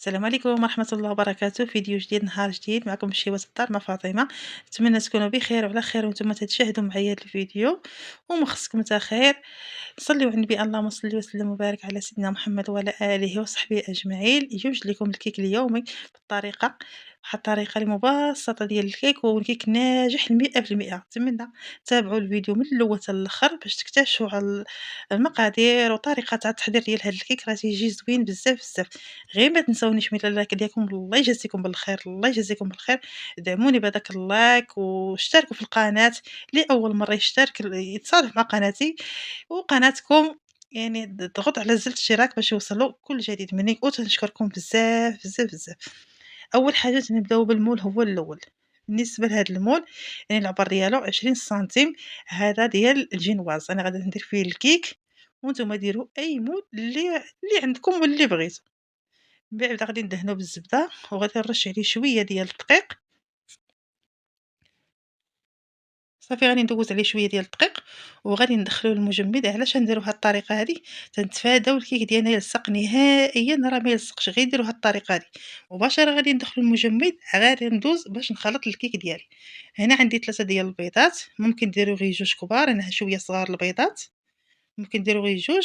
السلام عليكم ورحمة الله وبركاته، فيديو جديد نهار جديد معكم شيماء الدار مع فاطمة. نتمنى تكونوا بخير وعلى خير وانتم تشاهدوا معايا هذا الفيديو وما خصكم تا خير. صليوا على النبي، اللهم صل وسلم وبارك على سيدنا محمد وعلى آله وصحبه أجمعين. يوجد لكم الكيك اليومي بالطريقة، واحد الطريقة اللي مبسطة ديال الكيك، والكيك ناجح 100%. نتمنى تابعوا الفيديو من الأول حتى الآخر باش تكتشفوا على المقادير وطريقة تاع التحضير ديال هذا الكيك. راه تيجي زوين بزاف بزاف. غير ما تنساونيش من اللايك ديالكم، الله يجازيكم بالخير، الله يجازيكم بالخير. دعموني بهذاك اللايك واشتركوا في القناة، اللي أول مرة يشترك يتصالح مع قناتي وقناتكم، يعني ضغط على زر الاشتراك باش يوصلوا كل جديد مني. وتنشكركم بزاف بزاف بزاف. اول حاجه نبداو بالمول هو الاول. بالنسبه لهذا المول، يعني العبار ديالو 20 سنتيم، هذا ديال الجينواز. انا غادي ندير فيه الكيك، وانتم ديروا اي مول اللي عندكم واللي بغيتو. من بعد غادي ندهنو بالزبده، وغادي نرش عليه شويه ديال الدقيق. صافي غادي ندوز عليه شويه ديال الدقيق، وغادي ندخلوه للمجمد. علاش نديرو هاد الطريقه هادي؟ تنتفاداو الكيك ديالنا يلصق نهائيا، راه ما يلصقش. غير ديروا هاد الطريقه هادي مباشره. غادي ندخلو للمجمد، غادي ندوز باش نخلط الكيك ديالي. هنا عندي 3 ديال البيضات، ممكن ديروا غير 2 كبار، انا شويه صغار البيضات، ممكن ديروا غير 2.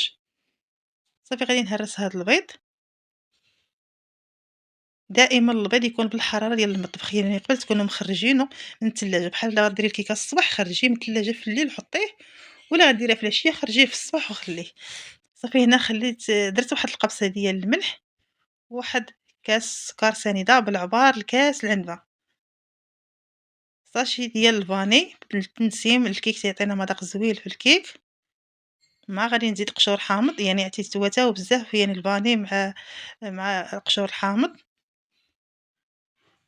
صافي غادي نهرس هاد البيض. دائما البيض يكون بالحراره ديال المطبخ، يعني قبل تكونوا مخرجينه من الثلاجه. بحال دابا ديري الكيكه الصباح، خرجيه من الثلاجه في الليل وحطيه، ولا غديريها في العشيه خرجيه في الصباح وخليه. صافي هنا خليت، درت واحد القبصه ديال الملح، وواحد كاس سكر سنيده بالعبار، الكاس العنبه، ساشي ديال الفاني للتنسيم الكيك، تيعطينا مذاق زوين في الكيك. مع غادي نزيد قشور حامض، يعني عطيت تواتاو بزاف، يعني الفاني مع القشور الحامض.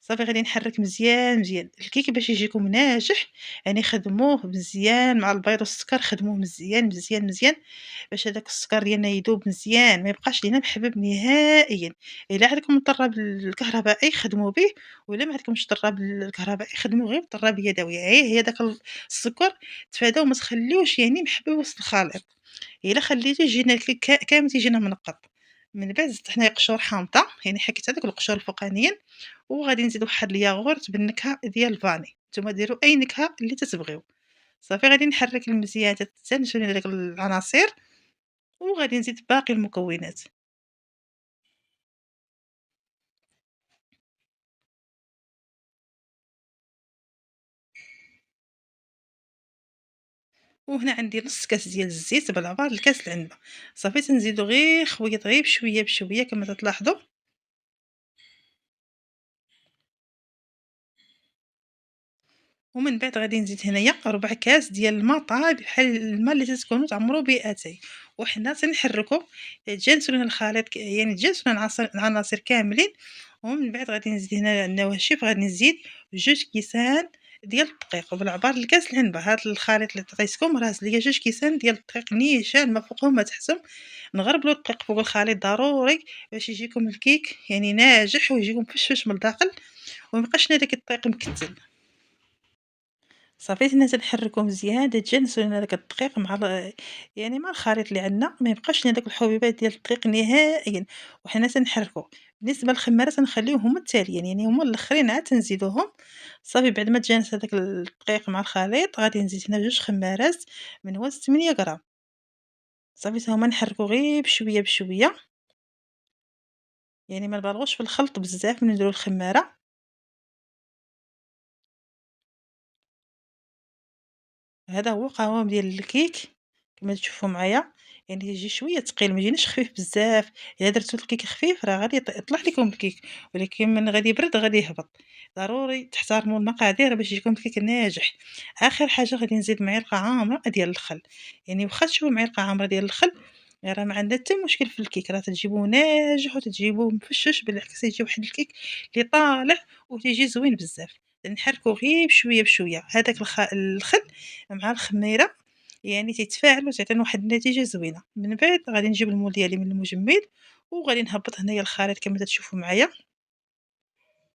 صافي غادي نحرك مزيان مزيان الكيك باش يجيكم ناجح. يعني خدموه مزيان مع البيض والسكر، خدموه مزيان مزيان مزيان باش هذاك السكر ديالنا يذوب مزيان، ما يبقاش لينا محبب نهائيا. الا عندكم الطراب الكهربائي خدموا به، ولا ما عندكمش الطراب الكهربائي خدموا غير بالطراب اليدوي. هي داك السكر تفاداو، ما تخليوش يعني محبب وسط الخليط. الا خليتو يجينا الكيك كامل تيجينا منقط. من بعد زدت حنايا قشور حامضه، يعني حكيت هذوك القشور الفوقانيين، وغادي نزيد واحد الياغورت بالنكهه ديال الفاني. نتوما ديروا اي نكهه اللي تتبغيو. صافي غادي نحرك المزيان حتى نشري داك العناصر، وغادي نزيد باقي المكونات. وهنا عندي نص كاس ديال الزيت بالعبار الكاس العنبه. صافي تنزيدو غير خويط غير بشويه بشويه كما تلاحظوا. ومن بعد غادي نزيد هنايا ربع كاس ديال الماء طاب، بحال الماء اللي تكونوا تعمروا به اتاي. وحنا تنحركوا تجانسوا لنا الخليط، يعني تجانسوا لنا العناصر كاملين. ومن بعد غادي نزيد هنا النواشف، غادي نزيد 2 كيسان ديال الدقيق وبالعبار الكاس العنبه. هذا الخليط اللي عطيتكم راه هز ليا 2 كيسان ديال الدقيق نيشان، ما فوقهم ما تحتهم. نغربلوا الدقيق فوق الخليط ضروري باش يجيكم الكيك يعني ناجح ويجيكم فشفش من الداخل، وما يبقاش لنا داك الدقيق مكتل. صافي حنا تنحركو مزيان تتجانسو لينا داك الدقيق مع يعني مع الخليط اللي عندنا، ما يبقاش لينا داك الحبيبات ديال الدقيق نهائيا. وحنا تنحركو. بالنسبه للخماره تنخليوهم هما التاليين، يعني هما الاخرين عاد تنزيدوهم. صافي بعد ما تجانس هذاك الدقيق مع الخليط غادي نزيد هنا 2 خمارات من وزن 8 غرام. صافي تا هما نحركو غير بشويه بشويه، يعني ما نبالغوش في الخلط بزاف من نديرو الخماره. هذا هو قوام ديال الكيك كما تشوفوا معايا. يعني يجي شويه ثقيل، ما يجينيش خفيف بزاف. الا درتو الكيك خفيف راه غادي يطلع لكم الكيك، ولكن من غادي يبرد غادي يهبط. ضروري تحترموا المقادير باش يجيكم الكيك ناجح. اخر حاجه غادي نزيد معلقه عامره ديال الخل. يعني واخا تشوفوا معلقه عامره ديال الخل، راه ما عندنا حتى مشكل في الكيك، راه تجيبوه ناجح وتجيبوه مفشش. بالعكس يجي واحد الكيك اللي طالع وتيجي زوين بزاف. نحركو غير بشويه بشويه هذاك الخل مع الخميره، يعني تيتفاعلوا تعطينا واحد النتيجه زوينه. من بعد غادي نجيب المول ديالي من المجمد، وغادي نهبط هنايا الخليط كما تشوفوا معايا.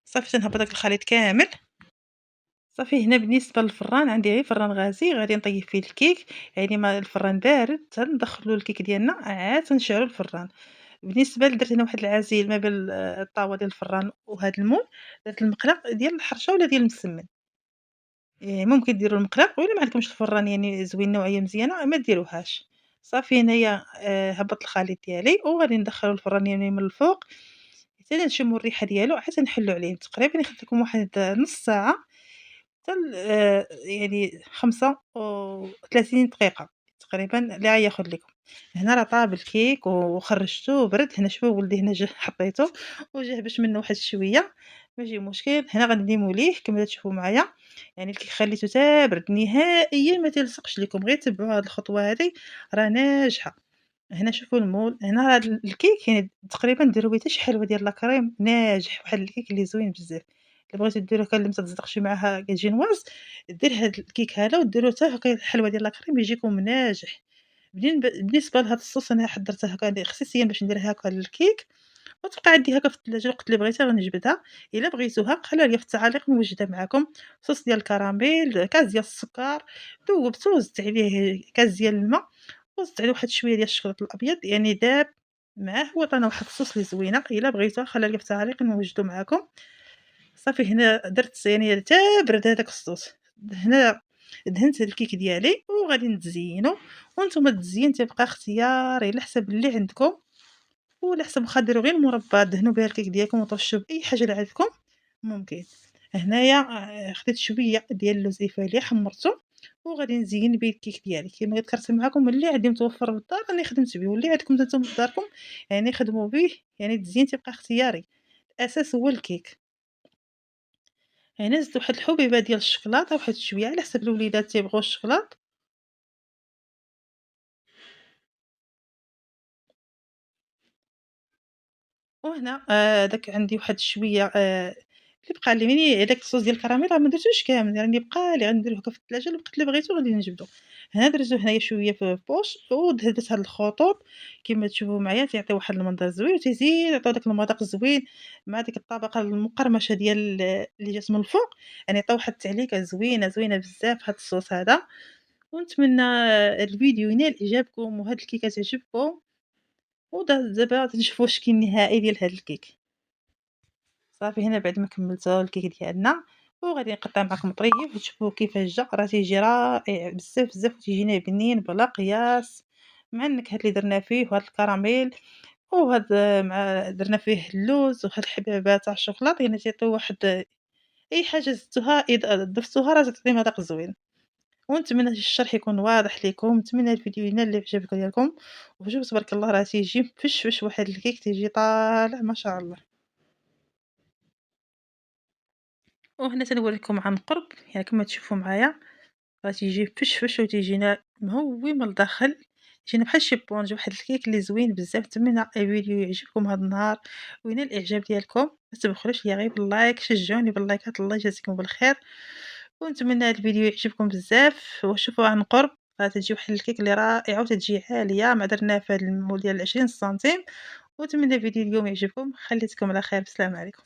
صافي تنهبط داك الخليط كامل. صافي هنا بالنسبه للفران عندي غير فران غازي، غادي نطيب فيه الكيك. يعني ما الفران بارد تندخلوا الكيك ديالنا عاد تنشعلوا الفران. بالنسبة درت هنا واحد العزيل ما بين الطاوة ديال الفران وهاد المول، درت المقلة ديال الحرشة ولا ديال المسمن. ممكن ديروا المقلاق وإلا ما عندكمش الفران يعني زوين نوعية مزيانة ما ديروهاش. صافي هنايا هبّطت الخليط ديالي وغادي ندخّلو الفران يعني من الفوق حتى نشمو الريحة ديالو عاد تنحلو عليه، تقريبًا ياخد لكم واحد نُص ساعة حتى يعني 35 دقيقة تقريبًا اللي غياخد لكم. هنا راه طاب الكيك وخرّجتو وبرد، هنا شوفوا ولدي هنا جا حطيته وجا هبش منه واحد شوية، ماشي مشكل. هنا غنديمو ليه كما تشوفوا معايا، يعني الكيك خليته تا برد نهائيًا ما تيلصقش ليكم، غير تبعوا هاد الخطوة هادي راه ناجحة. هنا شوفوا المول، هنا هاد الكيك يعني تقريبًا ديروا به حتى شي حلوة ديال لاكريم ناجح، واحد الكيك اللي زوين بزاف. إلا بغيتو ديرو هكا اللي ما تصدقش معاها كجينواز، دير هاد الكيك هذا وديروا حتى هكا الحلوة ديال لاكريم يجيكم ناجح. بالنسبة لهاد الصوص أنا حضرتها هكا خصيصيًا باش نديرها هكا للكيك، وتبقى عندي هكا في الثلاجة الوقت اللي بغيتها غنجبدها. إلا بغيتوها خليوها ليا في التعاليق موجودة معاكم. صوص ديال الكراميل، كاس ديال السكر، ذوبتو وزدت عليه كاس ديال الماء، وزدت عليه واحد شوية ديال الشكلاط الأبيض يعني داب معاه، وعطانا واحد الصوص اللي زوينة. إلا بغيتوها خليها ليا في التعاليق نوجدو معاكم. صافي هنا درت يعني تا برد هذاك الصوص، هنا دهنت الكيك ديالي وغادي نزينو. وانتم التزيين تيبقى اختياري على حسب اللي عندكم، وعلى حسب واخا ديروا غير المربى دهنوا بها الكيك ديالكم وطرشوا بأي حاجة اللي عندكم ممكن. هنايا خديت شوية ديال اللوز إيفاليا حمرته وغادي نزين به الكيك ديالي كما ذكرت معكم. اللي عندي متوفر في الدار راني خدمت به، واللي عندكم نتوما في داركم يعني خدموا به، يعني التزيين تيبقى اختياري، الأساس هو الكيك. يعني زدت واحد الحبيبة ديال الشكلاطة واحد شوية على حسب الوليدات تيبغوا الشكلاط. وهنا داك عندي واحد شوية اللي بقى لي يعني هداك الصوص ديال الكراميل راه ما درتوش كامل، يعني بقى لي غنديرو هكا في الثلاجة، الوقت اللي بغيتو غادي نجبدو. هنا درتو هنايا شوية في بوش ودهنت هاد الخطوط كيما تشوفوا معايا تيعطيو واحد المنظر زوين، وتيزيد يعطيو داك المذاق الزوين مع ديك الطبقة المقرمشة ديال اللي جات من الفوق. يعني عطاو واحد التعليكة زوينة، زوينة بزاف هاد الصوص هذا. ونتمنى الفيديو ينال إعجابكم وهاد الكيكة تعجبكم. دابا تنشوفوا الشكل النهائي ديال هاد الكيك. صافي هنا بعد ما كملتو الكيك ديالنا وغادي نقطع معكم طريف وتشوفوا كيفاش جا، راه تيجي رائع بزاف بزاف وتيجينا بنين بلا قياس مع النكهات اللي درنا فيه وهاد الكراميل وهاد مع درنا فيه اللوز وهاد الحبابة تاع الشوكلاط، يعني تيعطيو واحد أي حاجة زدتوها ضفتوها راه تعطي مذاق زوين. ونتمنى الشرح يكون واضح ليكم، نتمنى الفيديو ينال الإعجاب ديالكم. وشوف تبارك الله راه تيجي فش واحد الكيك تيجي طالع ما شاء الله. وهنا تنوريكم عن قرب يعني كما تشوفوا معايا راه تيجي فش وتيجينا مهوي من الداخل، يجينا بحال شي بونج واحد الكيك اللي زوين بزاف. نتمنى الفيديو يعجبكم هذا النهار وينال الاعجاب ديالكم. ما تبخلوش ليا غير باللايك، شجعوني باللايكات، الله يجازيكم بالخير. ونتمنى الفيديو يعجبكم بزاف وشوفوا عن قرب. راه تجي واحد الكيك اللي رائعه وتجي عاليه ما درناه في هذا المول ديال 20 سنتيم. ونتمنى الفيديو اليوم يعجبكم، خليتكم على خير، بسلام عليكم.